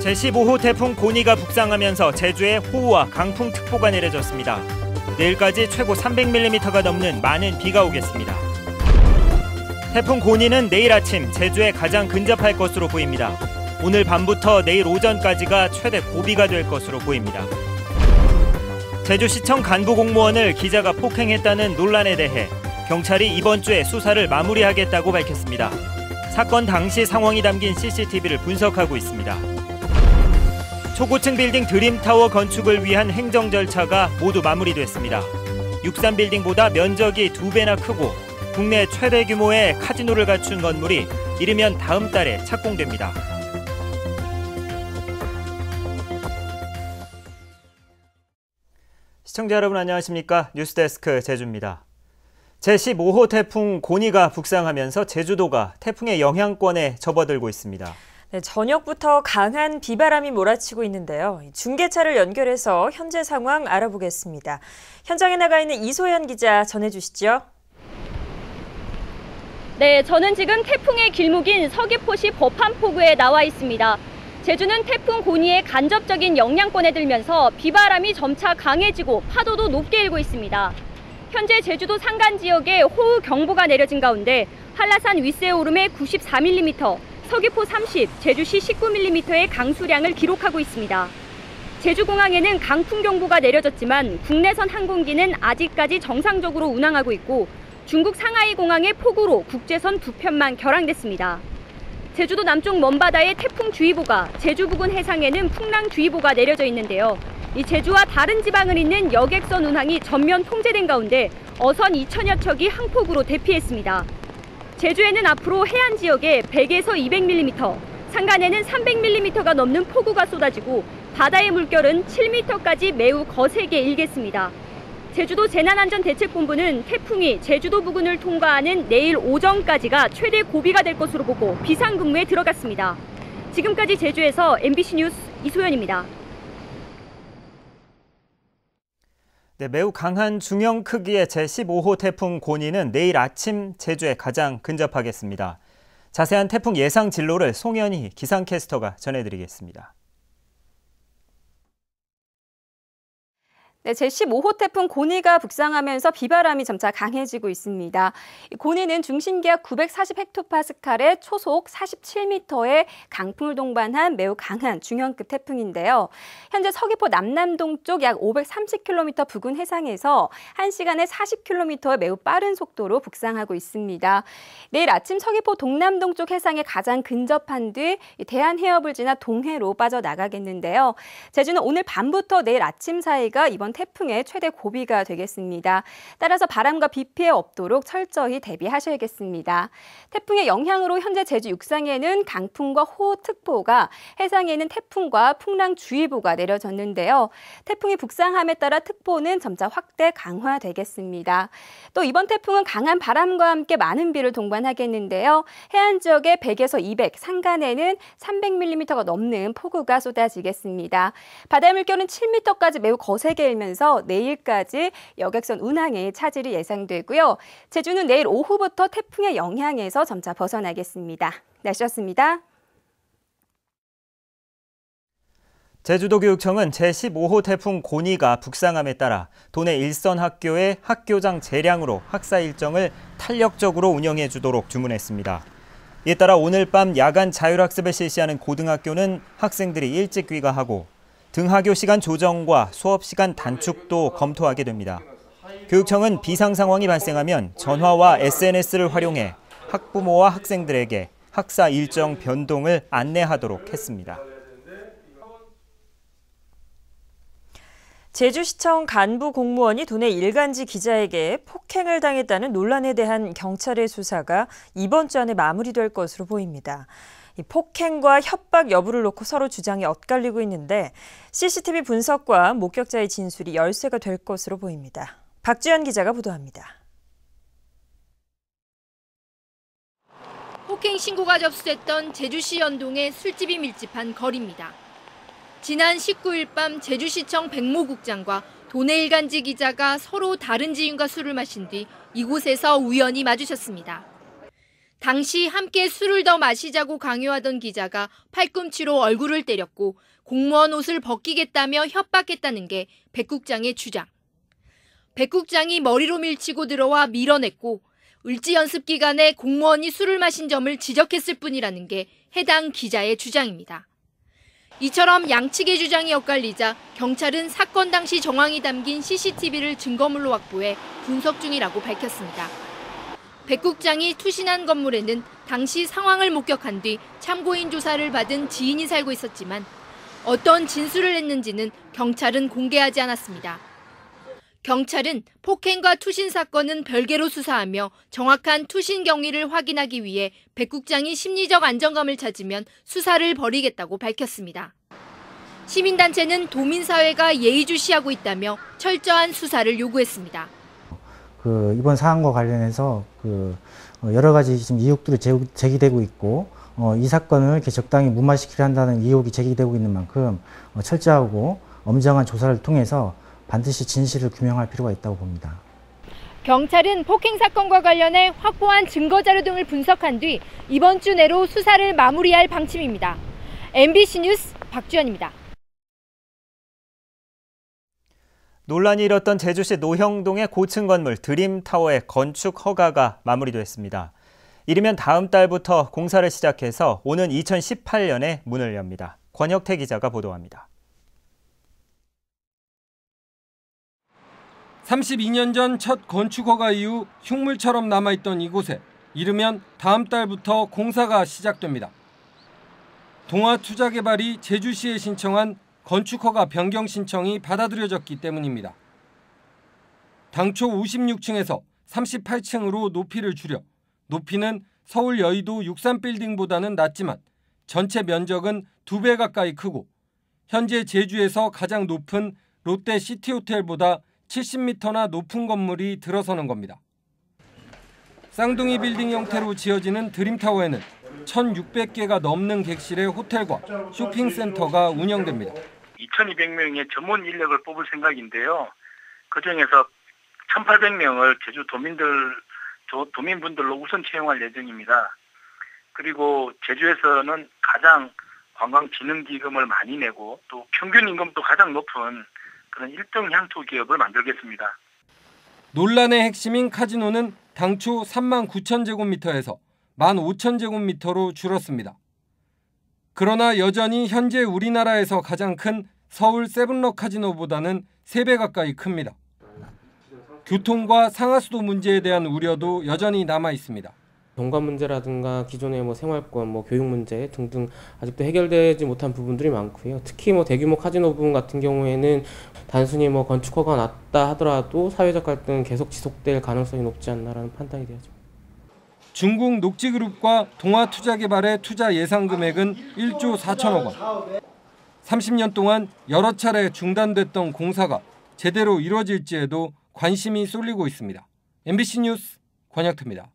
제15호 태풍 고니가 북상하면서 제주에 호우와 강풍특보가 내려졌습니다. 내일까지 최고 300mm가 넘는 많은 비가 오겠습니다. 태풍 고니는 내일 아침 제주에 가장 근접할 것으로 보입니다. 오늘 밤부터 내일 오전까지가 최대 고비가 될 것으로 보입니다. 제주시청 간부 공무원을 기자가 폭행했다는 논란에 대해 경찰이 이번 주에 수사를 마무리하겠다고 밝혔습니다. 사건 당시 상황이 담긴 CCTV를 분석하고 있습니다. 초고층 빌딩 드림타워 건축을 위한 행정 절차가 모두 마무리됐습니다. 63빌딩보다 면적이 2배나 크고 국내 최대 규모의 카지노를 갖춘 건물이 이르면 다음 달에 착공됩니다. 시청자 여러분 안녕하십니까? 뉴스데스크 제주입니다. 제15호 태풍 고니가 북상하면서 제주도가 태풍의 영향권에 접어들고 있습니다. 네, 저녁부터 강한 비바람이 몰아치고 있는데요. 중계차를 연결해서 현재 상황 알아보겠습니다. 현장에 나가 있는 이소연 기자 전해주시죠. 네, 저는 지금 태풍의 길목인 서귀포시 법한포구에 나와 있습니다. 제주는 태풍 고니의 간접적인 영향권에 들면서 비바람이 점차 강해지고 파도도 높게 일고 있습니다. 현재 제주도 산간 지역에 호우 경보가 내려진 가운데 한라산 윗세 오름에 94mm, 서귀포 30, 제주시 19mm의 강수량을 기록하고 있습니다. 제주공항에는 강풍경보가 내려졌지만 국내선 항공기는 아직까지 정상적으로 운항하고 있고 중국 상하이 공항의 폭우로 국제선 2편만 결항됐습니다. 제주도 남쪽 먼바다에 태풍주의보가, 제주 부근 해상에는 풍랑주의보가 내려져 있는데요. 이 제주와 다른 지방을 잇는 여객선 운항이 전면 통제된 가운데 어선 2천여 척이 항폭우로 대피했습니다. 제주에는 앞으로 해안 지역에 100에서 200mm, 산간에는 300mm가 넘는 폭우가 쏟아지고 바다의 물결은 7m까지 매우 거세게 일겠습니다. 제주도 재난안전대책본부는 태풍이 제주도 부근을 통과하는 내일 오전까지가 최대 고비가 될 것으로 보고 비상근무에 들어갔습니다. 지금까지 제주에서 MBC 뉴스 이소연입니다. 네, 매우 강한 중형 크기의 제15호 태풍 고니는 내일 아침 제주에 가장 근접하겠습니다. 자세한 태풍 예상 진로를 송현희 기상캐스터가 전해드리겠습니다. 네, 제15호 태풍 고니가 북상하면서 비바람이 점차 강해지고 있습니다. 고니는 중심기압 940헥토파스칼의 초속 47m의 강풍을 동반한 매우 강한 중형급 태풍인데요. 현재 서귀포 남남동쪽 약 530km 부근 해상에서 1시간에 40km의 매우 빠른 속도로 북상하고 있습니다. 내일 아침 서귀포 동남동쪽 해상에 가장 근접한 뒤 대한해협을 지나 동해로 빠져나가겠는데요. 제주는 오늘 밤부터 내일 아침 사이가 이번 태풍의 최대 고비가 되겠습니다. 따라서 바람과 비 피해 없도록 철저히 대비하셔야겠습니다. 태풍의 영향으로 현재 제주 육상에는 강풍과 호우특보가, 해상에는 태풍과 풍랑주의보가 내려졌는데요. 태풍이 북상함에 따라 특보는 점차 확대 강화되겠습니다. 또 이번 태풍은 강한 바람과 함께 많은 비를 동반하겠는데요. 해안 지역에 100에서 200, 산간에는 300mm가 넘는 폭우가 쏟아지겠습니다. 바다의 물결은 7m까지 매우 거세게 일면서 내일까지 여객선 운항에 차질이 예상되고요. 제주는 내일 오후부터 태풍의 영향에서 점차 벗어나겠습니다. 날씨였습니다. 제주도교육청은 제15호 태풍 고니가 북상함에 따라 도내 일선 학교의 학교장 재량으로 학사 일정을 탄력적으로 운영해 주도록 주문했습니다. 이에 따라 오늘 밤 야간 자율학습을 실시하는 고등학교는 학생들이 일찍 귀가하고 등하교 시간 조정과 수업 시간 단축도 검토하게 됩니다. 교육청은 비상 상황이 발생하면 전화와 SNS를 활용해 학부모와 학생들에게 학사 일정 변동을 안내하도록 했습니다. 제주시청 간부 공무원이 도내 일간지 기자에게 폭행을 당했다는 논란에 대한 경찰의 수사가 이번 주 안에 마무리될 것으로 보입니다. 이 폭행과 협박 여부를 놓고 서로 주장이 엇갈리고 있는데 CCTV 분석과 목격자의 진술이 열쇠가 될 것으로 보입니다. 박지연 기자가 보도합니다. 폭행 신고가 접수됐던 제주시 연동의 술집이 밀집한 거리입니다. 지난 19일 밤 제주시청 백모국장과 도내 일간지 기자가 서로 다른 지인과 술을 마신 뒤 이곳에서 우연히 마주쳤습니다. 당시 함께 술을 더 마시자고 강요하던 기자가 팔꿈치로 얼굴을 때렸고 공무원 옷을 벗기겠다며 협박했다는 게 백 국장의 주장. 백 국장이 머리로 밀치고 들어와 밀어냈고 을지 연습 기간에 공무원이 술을 마신 점을 지적했을 뿐이라는 게 해당 기자의 주장입니다. 이처럼 양측의 주장이 엇갈리자 경찰은 사건 당시 정황이 담긴 CCTV를 증거물로 확보해 분석 중이라고 밝혔습니다. 백 국장이 투신한 건물에는 당시 상황을 목격한 뒤 참고인 조사를 받은 지인이 살고 있었지만 어떤 진술을 했는지는 경찰은 공개하지 않았습니다. 경찰은 폭행과 투신 사건은 별개로 수사하며 정확한 투신 경위를 확인하기 위해 백 국장이 심리적 안정감을 찾으면 수사를 벌이겠다고 밝혔습니다. 시민단체는 도민사회가 예의주시하고 있다며 철저한 수사를 요구했습니다. 이번 사안과 관련해서 여러 가지 지금 의혹들이 제기되고 있고 이 사건을 적당히 무마시키려 한다는 의혹이 제기되고 있는 만큼 철저하고 엄정한 조사를 통해서 반드시 진실을 규명할 필요가 있다고 봅니다. 경찰은 폭행 사건과 관련해 확보한 증거 자료 등을 분석한 뒤 이번 주 내로 수사를 마무리할 방침입니다. MBC 뉴스 박주연입니다. 논란이 일었던 제주시 노형동의 고층 건물 드림타워의 건축 허가가 마무리됐습니다. 이르면 다음 달부터 공사를 시작해서 오는 2018년에 문을 엽니다. 권혁태 기자가 보도합니다. 32년 전 첫 건축 허가 이후 흉물처럼 남아있던 이곳에 이르면 다음 달부터 공사가 시작됩니다. 동아투자개발이 제주시에 신청한 건축 허가 변경 신청이 받아들여졌기 때문입니다. 당초 56층에서 38층으로 높이를 줄여 높이는 서울 여의도 63빌딩보다는 낮지만 전체 면적은 2배 가까이 크고 현재 제주에서 가장 높은 롯데 시티호텔보다 70m나 높은 건물이 들어서는 겁니다. 쌍둥이 빌딩 형태로 지어지는 드림타워에는 1,600개가 넘는 객실의 호텔과 쇼핑센터가 운영됩니다. 2,200명의 전문 인력을 뽑을 생각인데요. 그중에서 1,800명을 제주 도민분들로 우선 채용할 예정입니다. 그리고 제주에서는 가장 관광진흥기금을 많이 내고 또 평균 임금도 가장 높은 그런 1등 향토 기업을 만들겠습니다. 논란의 핵심인 카지노는 당초 39,000제곱미터에서 15,000제곱미터로 줄었습니다. 그러나 여전히 현재 우리나라에서 가장 큰 서울 세븐럭 카지노보다는 3배 가까이 큽니다. 교통과 상하수도 문제에 대한 우려도 여전히 남아 있습니다. 경관 문제라든가 기존의 생활권, 교육 문제 등등 아직도 해결되지 못한 부분들이 많고요. 특히 대규모 카지노 부분 같은 경우에는 단순히 건축 허가가 났다 하더라도 사회적 갈등은 계속 지속될 가능성이 높지 않나라는 판단이 되어집니다. 중국 녹지그룹과 동아투자개발의 투자 예상 금액은 1조 4천억 원. 30년 동안 여러 차례 중단됐던 공사가 제대로 이루어질지에도 관심이 쏠리고 있습니다. MBC 뉴스 권혁태입니다.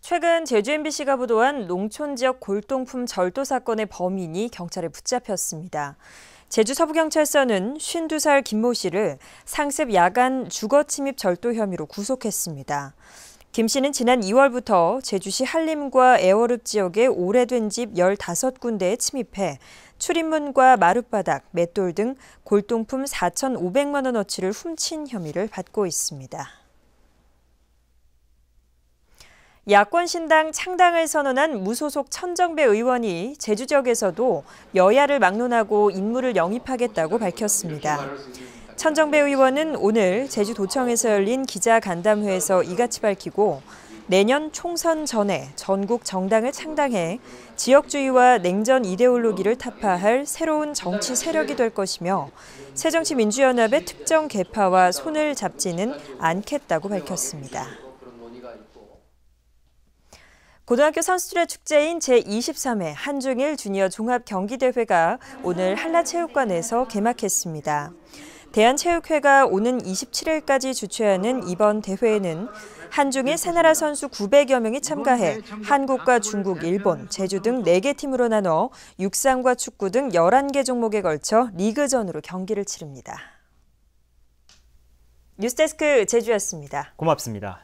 최근 제주 MBC가 보도한 농촌 지역 골동품 절도 사건의 범인이 경찰에 붙잡혔습니다. 제주 서부경찰서는 52살 김모 씨를 상습 야간 주거침입 절도 혐의로 구속했습니다. 김 씨는 지난 2월부터 제주시 한림과 애월읍 지역의 오래된 집 15군데에 침입해 출입문과 마룻바닥, 맷돌 등 골동품 4,500만 원어치를 훔친 혐의를 받고 있습니다. 야권신당 창당을 선언한 무소속 천정배 의원이 제주 지역에서도 여야를 막론하고 인물을 영입하겠다고 밝혔습니다. 천정배 의원은 오늘 제주도청에서 열린 기자간담회에서 이같이 밝히고 내년 총선 전에 전국 정당을 창당해 지역주의와 냉전 이데올로기를 타파할 새로운 정치 세력이 될 것이며 새정치민주연합의 특정 계파와 손을 잡지는 않겠다고 밝혔습니다. 고등학교 선수들의 축제인 제23회 한중일 주니어 종합경기대회가 오늘 한라체육관에서 개막했습니다. 대한체육회가 오는 27일까지 주최하는 이번 대회에는 한중일 세 나라 선수 900여 명이 참가해 한국과 중국, 일본, 제주 등 4개 팀으로 나눠 육상과 축구 등 11개 종목에 걸쳐 리그전으로 경기를 치릅니다. 뉴스데스크 제주였습니다. 고맙습니다.